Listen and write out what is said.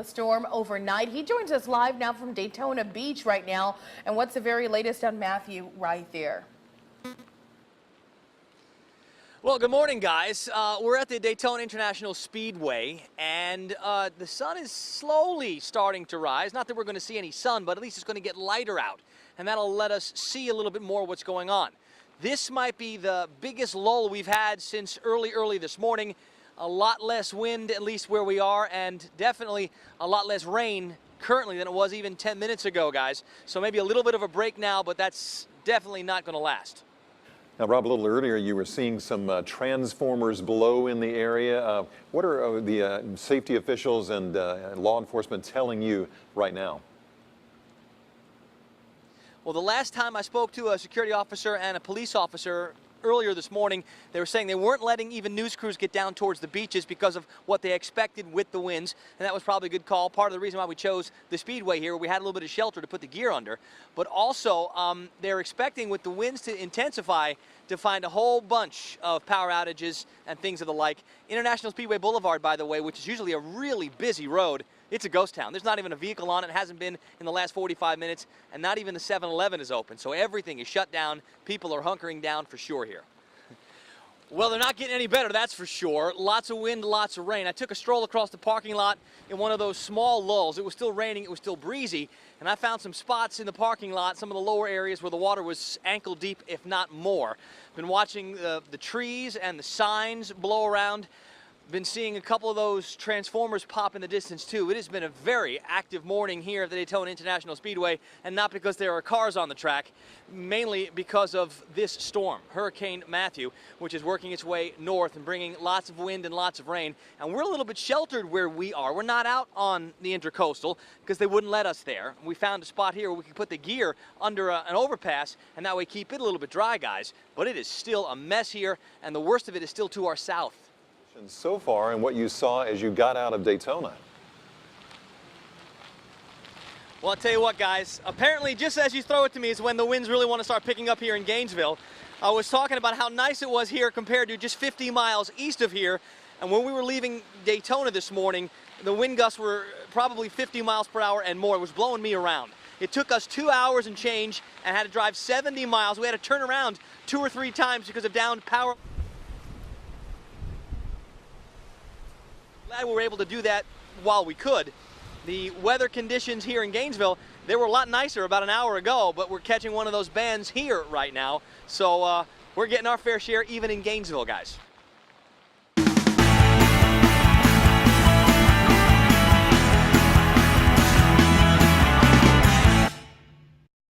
storm overnight. He joins us live now from Daytona Beach right now. And what's the very latest on Matthew right there? Well, good morning, guys. We're at the Daytona International Speedway, and the sun is slowly starting to rise. Not that we're going to see any sun, but at least it's going to get lighter out, and that'll let us see a little bit more what's going on. This might be the biggest lull we've had since early this morning. A lot less wind, at least where we are, and definitely a lot less rain currently than it was even 10 minutes ago, guys. So maybe a little bit of a break now, but that's definitely not going to last. Now, Rob, a little earlier you were seeing some transformers below in the area. What are the safety officials and law enforcement telling you right now? Well, the last time I spoke to a security officer and a police officer earlier this morning, they were saying they weren't letting even news crews get down towards the beaches because of what they expected with the winds, and that was probably a good call. Part of the reason why we chose the speedway here, we had a little bit of shelter to put the gear under, but also they're expecting with the winds to intensify to find a whole bunch of power outages and things of the like. International Speedway Boulevard, by the way, which is usually a really busy road, it's a ghost town. There's not even a vehicle on it. It hasn't been in the last 45 minutes, and not even the 7-Eleven is open. So everything is shut down. People are hunkering down for sure here. Well, they're not getting any better, that's for sure. Lots of wind, lots of rain. I took a stroll across the parking lot in one of those small lulls. It was still raining, it was still breezy, and I found some spots in the parking lot, some of the lower areas where the water was ankle deep, if not more. Been watching the trees and the signs blow around. Been seeing a couple of those transformers pop in the distance too. It has been a very active morning here at the Daytona International Speedway, and not because there are cars on the track, mainly because of this storm, Hurricane Matthew, which is working its way north and bringing lots of wind and lots of rain. And we're a little bit sheltered where we are. We're not out on the Intercoastal because they wouldn't let us there. We found a spot here where we could put the gear under an overpass, and that way keep it a little bit dry, guys. But it is still a mess here, and the worst of it is still to our south. So far, and what you saw as you got out of Daytona. Well, I'll tell you what, guys, apparently just as you throw it to me is when the winds really want to start picking up here in Gainesville. I was talking about how nice it was here compared to just 50 miles east of here, and when we were leaving Daytona this morning, the wind gusts were probably 50 miles per hour and more. It was blowing me around. It took us 2 hours and change and had to drive 70 miles. We had to turn around 2 or 3 times because of downed power. Glad we were able to do that while we could. The weather conditions here in Gainesville, they were a lot nicer about an hour ago, but we're catching one of those bands here right now. So we're getting our fair share even in Gainesville, guys.